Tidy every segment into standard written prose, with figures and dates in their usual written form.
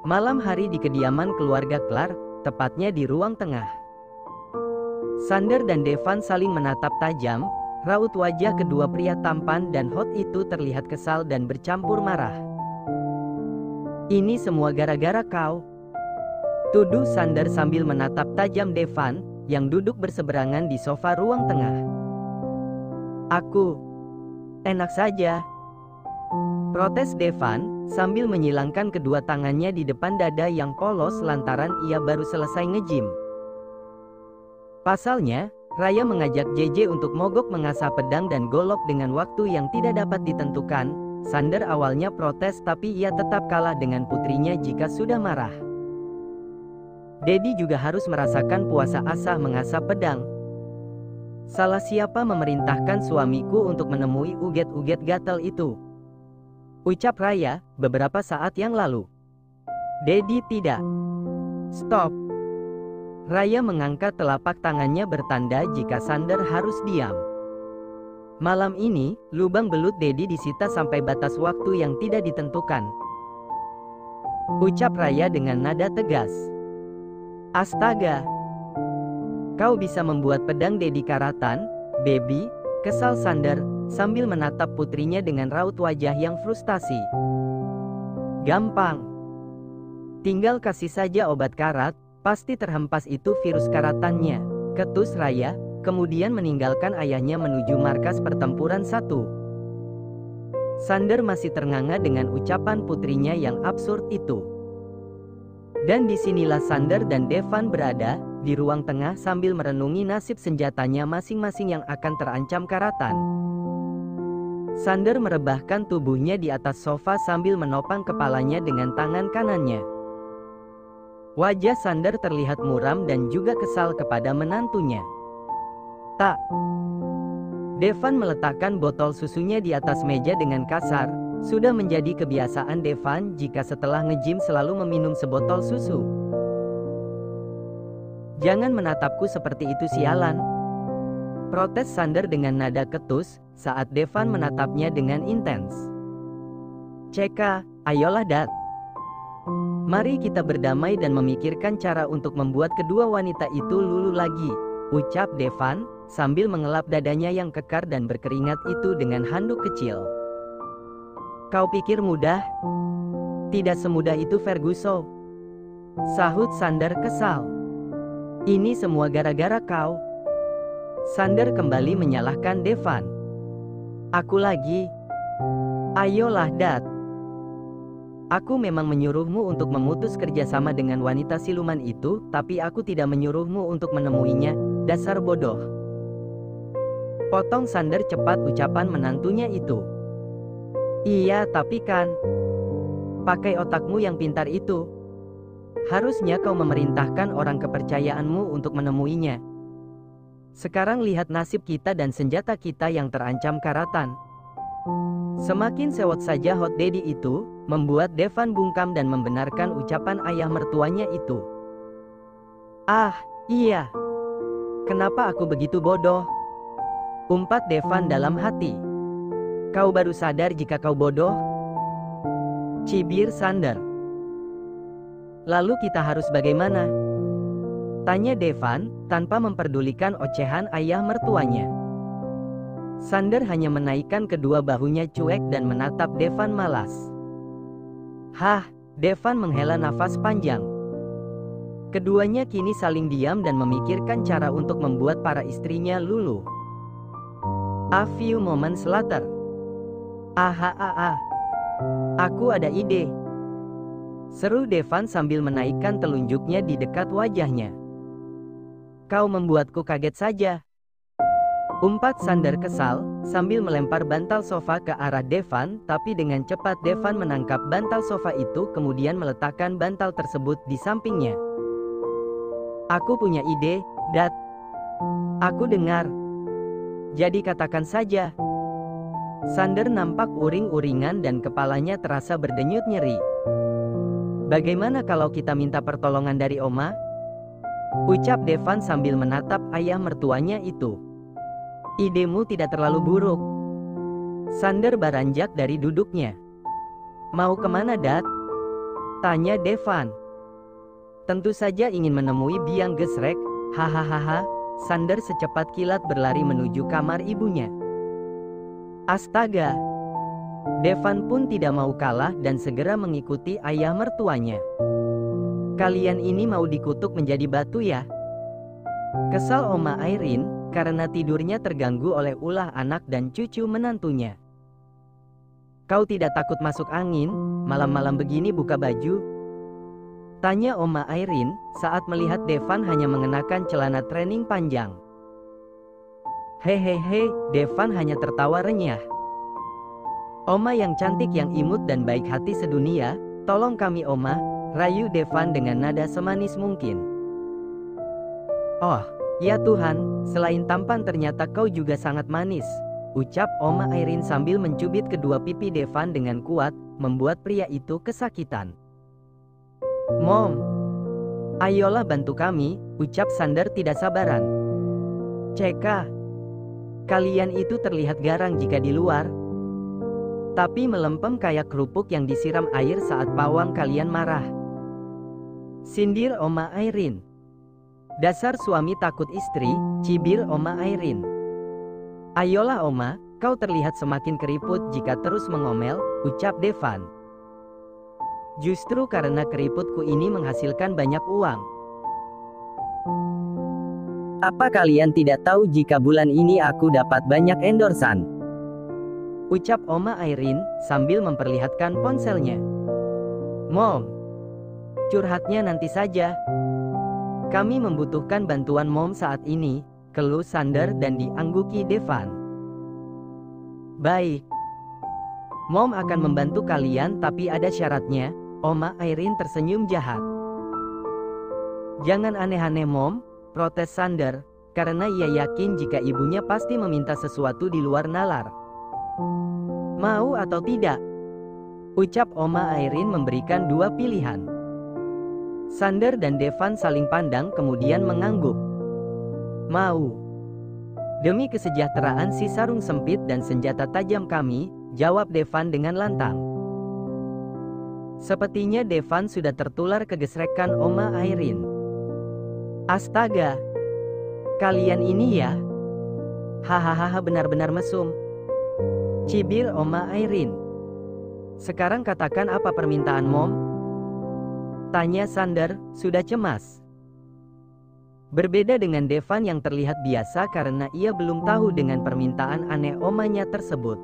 Malam hari di kediaman keluarga Clark, tepatnya di ruang tengah. Sander dan Devan saling menatap tajam, raut wajah kedua pria tampan dan hot itu terlihat kesal dan bercampur marah. "Ini semua gara-gara kau," tuduh Sander sambil menatap tajam Devan, yang duduk berseberangan di sofa ruang tengah. "Aku enak saja," protes Devan, sambil menyilangkan kedua tangannya di depan dada yang polos lantaran ia baru selesai nge-gym. Pasalnya, Raya mengajak JJ untuk mogok mengasah pedang dan golok dengan waktu yang tidak dapat ditentukan. Sander awalnya protes tapi ia tetap kalah dengan putrinya jika sudah marah. Dedi juga harus merasakan puasa asah mengasah pedang. "Salah siapa memerintahkan suamiku untuk menemui uget-uget gatal itu?" ucap Raya, beberapa saat yang lalu. Dedi tidak. "Stop." Raya mengangkat telapak tangannya bertanda jika Sander harus diam. Malam ini, lubang belut Dedi disita sampai batas waktu yang tidak ditentukan, ucap Raya dengan nada tegas. "Astaga. Kau bisa membuat pedang Dedi karatan, baby," kesal Sander, sambil menatap putrinya dengan raut wajah yang frustasi. "Gampang. Tinggal kasih saja obat karat, pasti terhempas itu virus karatannya," ketus Raya, kemudian meninggalkan ayahnya menuju markas pertempuran 1. Sander masih ternganga dengan ucapan putrinya yang absurd itu. Dan disinilah Sander dan Devan berada, di ruang tengah sambil merenungi nasib senjatanya masing-masing yang akan terancam karatan. Sander merebahkan tubuhnya di atas sofa sambil menopang kepalanya dengan tangan kanannya. Wajah Sander terlihat muram dan juga kesal kepada menantunya. "Tak." Devan meletakkan botol susunya di atas meja dengan kasar. Sudah menjadi kebiasaan Devan jika setelah nge-gym selalu meminum sebotol susu. "Jangan menatapku seperti itu sialan," protes Sander dengan nada ketus, saat Devan menatapnya dengan intens. "Ceka, ayolah Dad. Mari kita berdamai dan memikirkan cara untuk membuat kedua wanita itu luluh lagi," ucap Devan, sambil mengelap dadanya yang kekar dan berkeringat itu dengan handuk kecil. "Kau pikir mudah? Tidak semudah itu Ferguson," sahut Sander kesal. "Ini semua gara-gara kau." Sander kembali menyalahkan Devan. "Aku lagi? Ayolah Dad. Aku memang menyuruhmu untuk memutus kerjasama dengan wanita siluman itu, tapi aku tidak menyuruhmu untuk menemuinya, dasar bodoh." Potong Sander cepat ucapan menantunya itu. "Iya, tapi kan, pakai otakmu yang pintar itu. Harusnya kau memerintahkan orang kepercayaanmu untuk menemuinya. Sekarang lihat nasib kita dan senjata kita yang terancam karatan." Semakin sewot saja hot daddy itu, membuat Devan bungkam dan membenarkan ucapan ayah mertuanya itu. "Ah, iya. Kenapa aku begitu bodoh?" umpat Devan dalam hati. "Kau baru sadar jika kau bodoh?" cibir Sander. "Lalu kita harus bagaimana?" tanya Devan, tanpa memperdulikan ocehan ayah mertuanya. Sander hanya menaikkan kedua bahunya cuek dan menatap Devan malas. "Hah?" Devan menghela nafas panjang. Keduanya kini saling diam dan memikirkan cara untuk membuat para istrinya luluh. A few moments later. Aku ada ide," seru Devan sambil menaikkan telunjuknya di dekat wajahnya. "Kau membuatku kaget saja," umpat Sander kesal, sambil melempar bantal sofa ke arah Devan, tapi dengan cepat Devan menangkap bantal sofa itu kemudian meletakkan bantal tersebut di sampingnya. "Aku punya ide, Dad. Aku dengar. Jadi katakan saja." Sander nampak uring-uringan dan kepalanya terasa berdenyut nyeri. "Bagaimana kalau kita minta pertolongan dari Oma?" ucap Devan sambil menatap ayah mertuanya itu. "Idemu tidak terlalu buruk." Sander beranjak dari duduknya. Mau kemana, Dat? Tanya Devan. Tentu saja ingin menemui biang gesrek. Hahaha. Sander secepat kilat berlari menuju kamar ibunya. Astaga. Devan pun tidak mau kalah dan segera mengikuti ayah mertuanya. Kalian ini mau dikutuk menjadi batu ya? Kesal Oma Irene karena tidurnya terganggu oleh ulah anak dan cucu menantunya. Kau tidak takut masuk angin, malam-malam begini buka baju? Tanya Oma Irene saat melihat Devan hanya mengenakan celana training panjang. Hehehe, Devan hanya tertawa renyah. Oma yang cantik, yang imut dan baik hati sedunia, tolong kami Oma, rayu Devan dengan nada semanis mungkin. Oh, ya Tuhan, selain tampan ternyata kau juga sangat manis. Ucap Oma Irene sambil mencubit kedua pipi Devan dengan kuat, membuat pria itu kesakitan. Mom, ayolah bantu kami, ucap Sander tidak sabaran. Ceka, kalian itu terlihat garang jika di luar, tapi melempem kayak kerupuk yang disiram air saat pawang kalian marah. Sindir Oma Irene. Dasar suami takut istri, cibir Oma Irene. Ayolah Oma, kau terlihat semakin keriput jika terus mengomel, ucap Devan. Justru karena keriputku ini menghasilkan banyak uang. Apa kalian tidak tahu jika bulan ini aku dapat banyak endorsan? Ucap Oma Irene sambil memperlihatkan ponselnya. Mom, curhatnya nanti saja. Kami membutuhkan bantuan Mom saat ini, keluh Sander dan diangguki Devan. Baik. Mom akan membantu kalian tapi ada syaratnya, Oma Irene tersenyum jahat. Jangan aneh-aneh Mom, protes Sander, karena ia yakin jika ibunya pasti meminta sesuatu di luar nalar. Mau atau tidak? Ucap Oma Irene memberikan dua pilihan. Sander dan Devan saling pandang kemudian mengangguk. Mau. Demi kesejahteraan si sarung sempit dan senjata tajam kami, jawab Devan dengan lantang. Sepertinya Devan sudah tertular kegesrekan Oma Irene. Astaga. Kalian ini ya? Hahaha, benar-benar mesum. Cibir Oma Irene. Sekarang katakan apa permintaan Mom? Tanya Sander, sudah cemas. Berbeda dengan Devan yang terlihat biasa karena ia belum tahu dengan permintaan aneh omanya tersebut.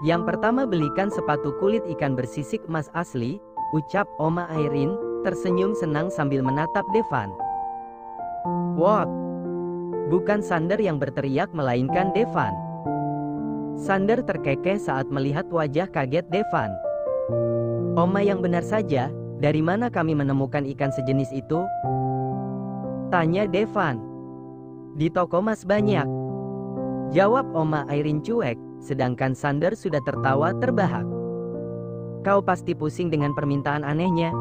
Yang pertama, belikan sepatu kulit ikan bersisik emas asli, ucap Oma Irene, tersenyum senang sambil menatap Devan. What? Bukan Sander yang berteriak melainkan Devan. Sander terkekeh saat melihat wajah kaget Devan. Oma yang benar saja, dari mana kami menemukan ikan sejenis itu? Tanya Devan. Di toko mas banyak. Jawab Oma Irene cuek, sedangkan Sander sudah tertawa terbahak. Kau pasti pusing dengan permintaan anehnya.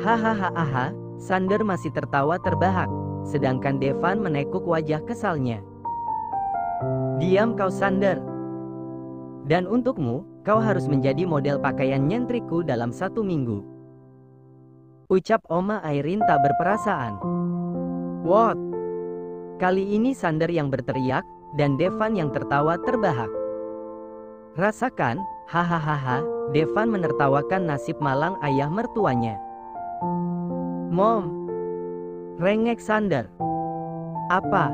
Hahaha, Sander masih tertawa terbahak, sedangkan Devan menekuk wajah kesalnya. Diam kau Sander. Dan untukmu, kau harus menjadi model pakaian nyentrikku dalam 1 minggu. Ucap Oma Irene tak berperasaan. What? Kali ini Sander yang berteriak, dan Devan yang tertawa terbahak. Rasakan, hahaha, Devan menertawakan nasib malang ayah mertuanya. Mom. Rengek Sander. Apa?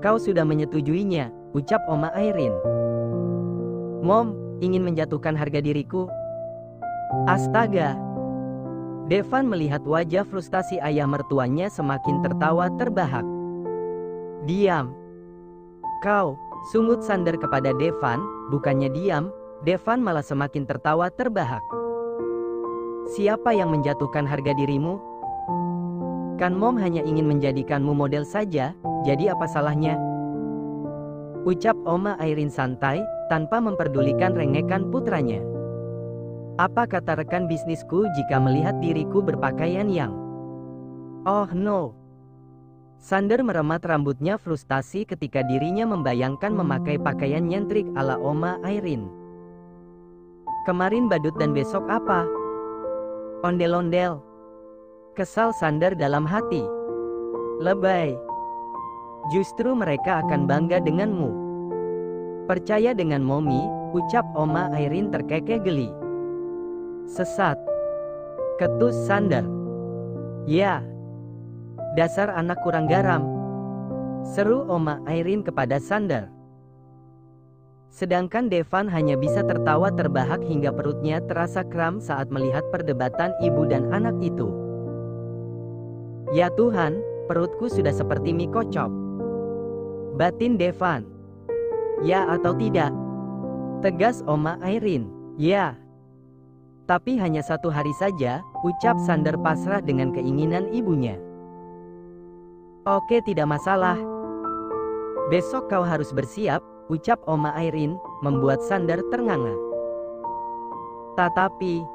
Kau sudah menyetujuinya, ucap Oma Irene. Mom, ingin menjatuhkan harga diriku? Astaga. Devan melihat wajah frustasi ayah mertuanya semakin tertawa terbahak. Diam. Kau, sungut Sander kepada Devan, bukannya diam, Devan malah semakin tertawa terbahak. Siapa yang menjatuhkan harga dirimu? Kan Mom hanya ingin menjadikanmu model saja, jadi apa salahnya? Ucap Oma Irene santai, tanpa memperdulikan rengekan putranya. Apa kata rekan bisnisku jika melihat diriku berpakaian yang... Oh no. Sander meremat rambutnya frustasi ketika dirinya membayangkan memakai pakaian nyentrik ala Oma Irene. Kemarin badut dan besok apa? Ondel-ondel. Kesal Sander dalam hati. Lebay. Justru mereka akan bangga denganmu. Percaya dengan Momi, ucap Oma Irene terkekeh geli. Sesat. Ketus Sander. Ya. Dasar anak kurang garam. Seru Oma Irene kepada Sander. Sedangkan Devan hanya bisa tertawa terbahak hingga perutnya terasa kram saat melihat perdebatan ibu dan anak itu. Ya Tuhan, perutku sudah seperti mie kocok. Batin Devan. Ya atau tidak? Tegas Oma Irene. Ya. Tapi hanya 1 hari saja, ucap Sander pasrah dengan keinginan ibunya. Oke, tidak masalah. Besok kau harus bersiap, ucap Oma Irene, membuat Sander ternganga. Tetapi.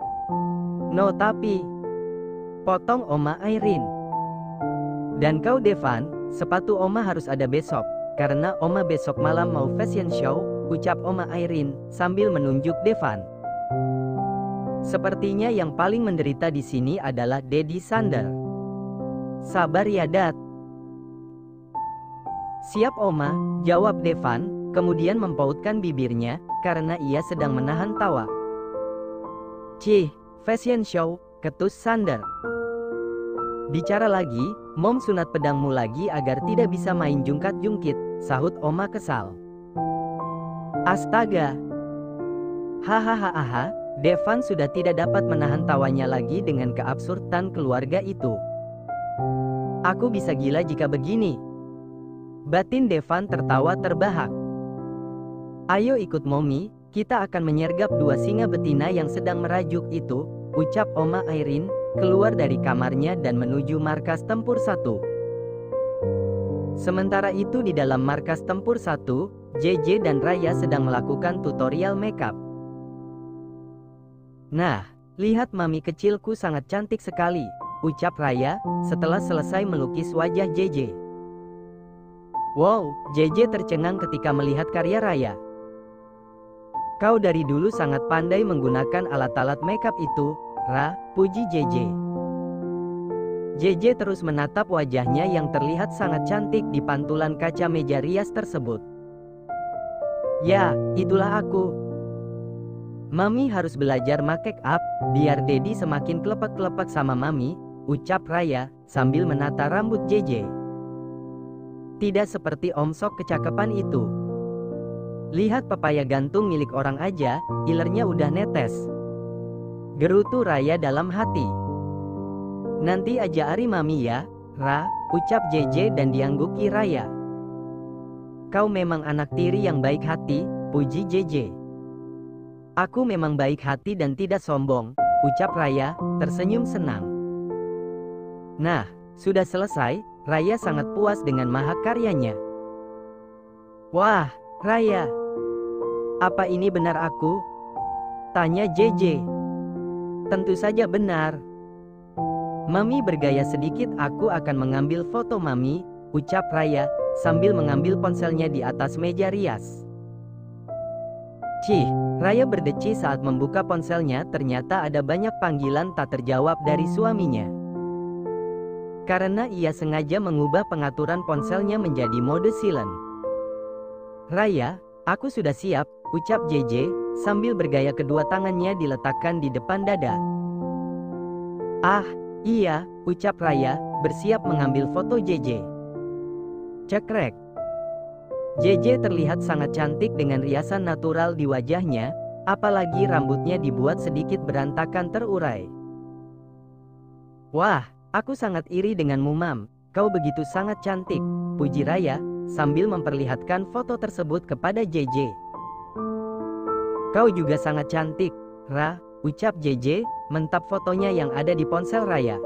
No tapi. Potong Oma Irene. Dan kau Devan, sepatu Oma harus ada besok, karena Oma besok malam mau fashion show, ucap Oma Irene, sambil menunjuk Devan. Sepertinya yang paling menderita di sini adalah Daddy Sander. Sabar ya Dad. Siap Oma, jawab Devan, kemudian mempautkan bibirnya, karena ia sedang menahan tawa. Cih, fashion show, ketus Sander. Bicara lagi, Mom sunat pedangmu lagi agar tidak bisa main jungkat-jungkit, sahut Oma kesal. Astaga. Hahaha, Devan sudah tidak dapat menahan tawanya lagi dengan keabsurdan keluarga itu. Aku bisa gila jika begini. Batin Devan tertawa terbahak. Ayo ikut Momi, kita akan menyergap 2 singa betina yang sedang merajuk itu, ucap Oma Irene, keluar dari kamarnya dan menuju markas tempur 1. Sementara itu di dalam markas tempur 1, JJ dan Raya sedang melakukan tutorial makeup. Nah, lihat mami kecilku sangat cantik sekali, ucap Raya, setelah selesai melukis wajah JJ. Wow, JJ tercengang ketika melihat karya Raya. Kau dari dulu sangat pandai menggunakan alat-alat makeup itu, Ra, puji JJ. JJ terus menatap wajahnya yang terlihat sangat cantik di pantulan kaca meja rias tersebut. Ya, itulah aku. Mami harus belajar make up, biar Daddy semakin kelepek-kelepek sama Mami, ucap Raya, sambil menata rambut JJ. Tidak seperti Om Sok kecakapan itu. Lihat pepaya gantung milik orang aja, ilernya udah netes. Gerutu Raya dalam hati. Nanti aja ari Mami ya, Ra, ucap JJ dan diangguki Raya. Kau memang anak tiri yang baik hati, puji JJ. Aku memang baik hati dan tidak sombong, ucap Raya, tersenyum senang. Nah, sudah selesai, Raya sangat puas dengan mahakaryanya. Wah, Raya. Apa ini benar aku? Tanya JJ. Tentu saja benar. Mami bergaya sedikit, aku akan mengambil foto Mami, ucap Raya, sambil mengambil ponselnya di atas meja rias. Cih, Raya berdeci saat membuka ponselnya, ternyata ada banyak panggilan tak terjawab dari suaminya. Karena ia sengaja mengubah pengaturan ponselnya menjadi mode silent. Raya, aku sudah siap, ucap JJ, sambil bergaya kedua tangannya diletakkan di depan dada. Ah, iya, ucap Raya, bersiap mengambil foto JJ. Cekrek. JJ terlihat sangat cantik dengan riasan natural di wajahnya, apalagi rambutnya dibuat sedikit berantakan terurai. Wah, aku sangat iri denganmu Mam, kau begitu sangat cantik, puji Raya, sambil memperlihatkan foto tersebut kepada JJ. Kau juga sangat cantik, Ra, ucap JJ, mentap fotonya yang ada di ponsel Raya.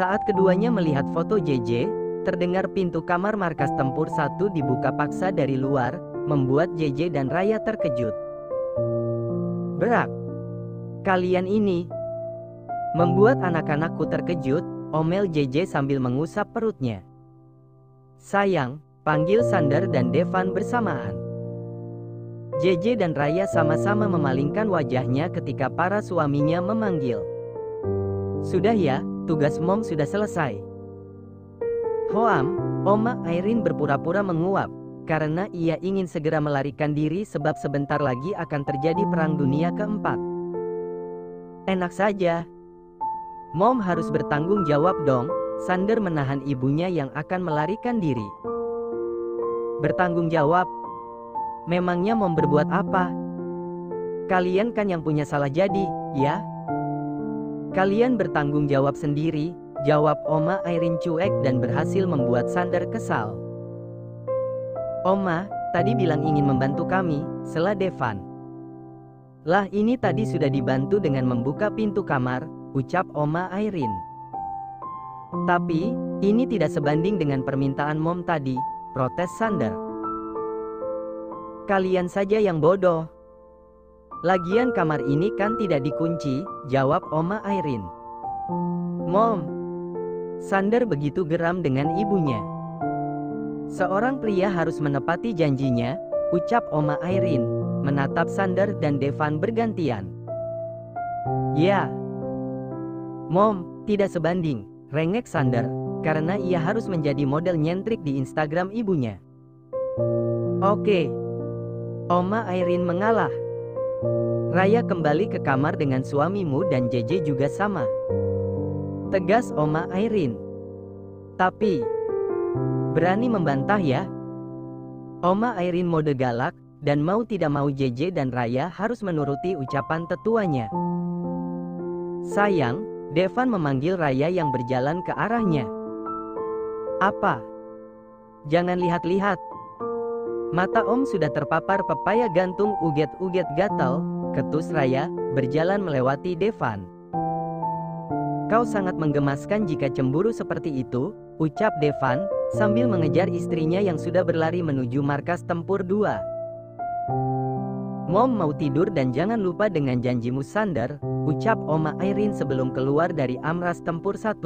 Saat keduanya melihat foto JJ, terdengar pintu kamar markas tempur 1 dibuka paksa dari luar, membuat JJ dan Raya terkejut. Berak. Kalian ini membuat anak-anakku terkejut, omel JJ sambil mengusap perutnya. Sayang, panggil Sander dan Devan bersamaan. JJ dan Raya sama-sama memalingkan wajahnya ketika para suaminya memanggil. Sudah ya, tugas Mom sudah selesai. Hoam, Oma Irene berpura-pura menguap, karena ia ingin segera melarikan diri sebab sebentar lagi akan terjadi Perang Dunia Keempat. Enak saja. Mom harus bertanggung jawab dong. Sander menahan ibunya yang akan melarikan diri. Bertanggung jawab? Memangnya Mom berbuat apa? Kalian kan yang punya salah jadi, ya? Kalian bertanggung jawab sendiri, jawab Oma Irene cuek dan berhasil membuat Sander kesal. Oma, tadi bilang ingin membantu kami, sela Devan. Lah ini tadi sudah dibantu dengan membuka pintu kamar, ucap Oma Irene. Tapi, ini tidak sebanding dengan permintaan Mom tadi, protes Sander. Kalian saja yang bodoh. Lagian kamar ini kan tidak dikunci, jawab Oma Irene. Mom. Sander begitu geram dengan ibunya. Seorang pria harus menepati janjinya, ucap Oma Irene, menatap Sander dan Devan bergantian. Ya. Mom, tidak sebanding, rengek Sander, karena ia harus menjadi model nyentrik di Instagram ibunya. Oke. Oma Irene mengalah. Raya kembali ke kamar dengan suamimu dan JJ juga sama. Tegas Oma Irene. Tapi, berani membantah ya? Oma Irene mode galak, dan mau tidak mau JJ dan Raya harus menuruti ucapan tetuanya. Sayang, Devan memanggil Raya yang berjalan ke arahnya. Apa? Jangan lihat-lihat. Mata Om sudah terpapar pepaya gantung uget-uget gatal, ketus Raya, berjalan melewati Devan. Kau sangat menggemaskan jika cemburu seperti itu, ucap Devan, sambil mengejar istrinya yang sudah berlari menuju markas tempur 2. Mom mau tidur dan jangan lupa dengan janjimu Sander, ucap Oma Irene sebelum keluar dari Amras Tempur 1.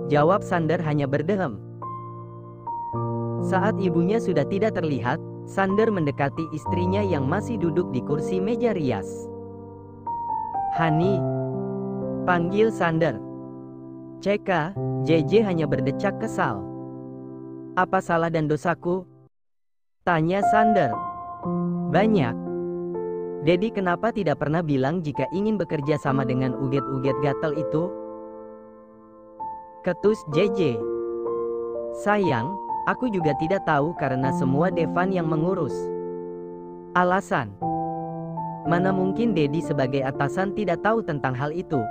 Jawab Sander hanya berdehem. Saat ibunya sudah tidak terlihat, Sander mendekati istrinya yang masih duduk di kursi meja rias. Hani, panggil Sander. CK, JJ hanya berdecak kesal. Apa salah dan dosaku? Tanya Sander. Banyak. Dedi kenapa tidak pernah bilang jika ingin bekerja sama dengan uget-uget gatel itu? Ketus JJ. Sayang, aku juga tidak tahu karena semua Devan yang mengurus. Alasan. Mana mungkin Dedi sebagai atasan tidak tahu tentang hal itu.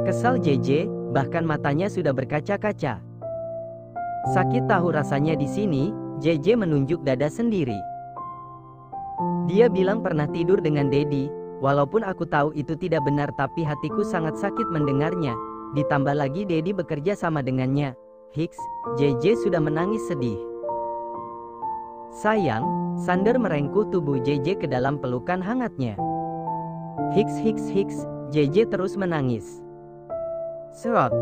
Kesal JJ, bahkan matanya sudah berkaca-kaca. Sakit tahu rasanya di sini, JJ menunjuk dada sendiri. Dia bilang pernah tidur dengan Dedi, walaupun aku tahu itu tidak benar tapi hatiku sangat sakit mendengarnya. Ditambah lagi Dedi bekerja sama dengannya. Hiks, JJ sudah menangis sedih. Sayang, Sander merengkuh tubuh JJ ke dalam pelukan hangatnya. Hiks, JJ terus menangis. Serot.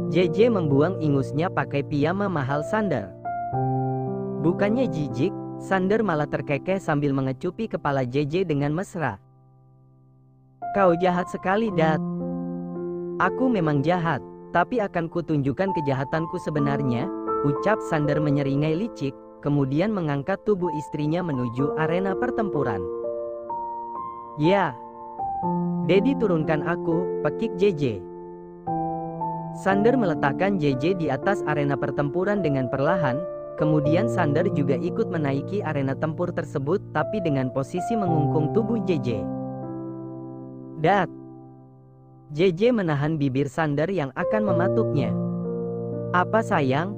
JJ membuang ingusnya pakai piyama mahal Sander. Bukannya jijik, Sander malah terkekeh sambil mengecupi kepala JJ dengan mesra. Kau jahat sekali, Dad. Aku memang jahat, tapi akan kutunjukkan kejahatanku sebenarnya, ucap Sander menyeringai licik, kemudian mengangkat tubuh istrinya menuju arena pertempuran. Ya. Dedi turunkan aku, pekik JJ. Sander meletakkan JJ di atas arena pertempuran dengan perlahan, kemudian Sander juga ikut menaiki arena tempur tersebut tapi dengan posisi mengungkung tubuh JJ. Dad. JJ menahan bibir Sander yang akan mematuknya. Apa sayang?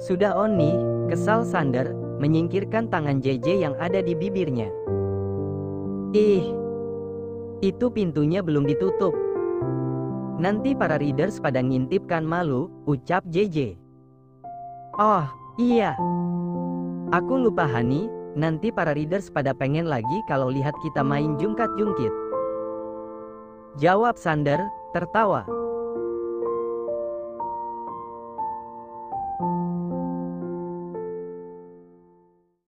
Sudah Oni, kesal Sander, menyingkirkan tangan JJ yang ada di bibirnya. Itu pintunya belum ditutup. Nanti para readers pada ngintipkan malu, ucap JJ. Oh, iya. Aku lupa Hani, nanti para readers pada pengen lagi kalau lihat kita main jungkat-jungkit. Jawab Sander, tertawa.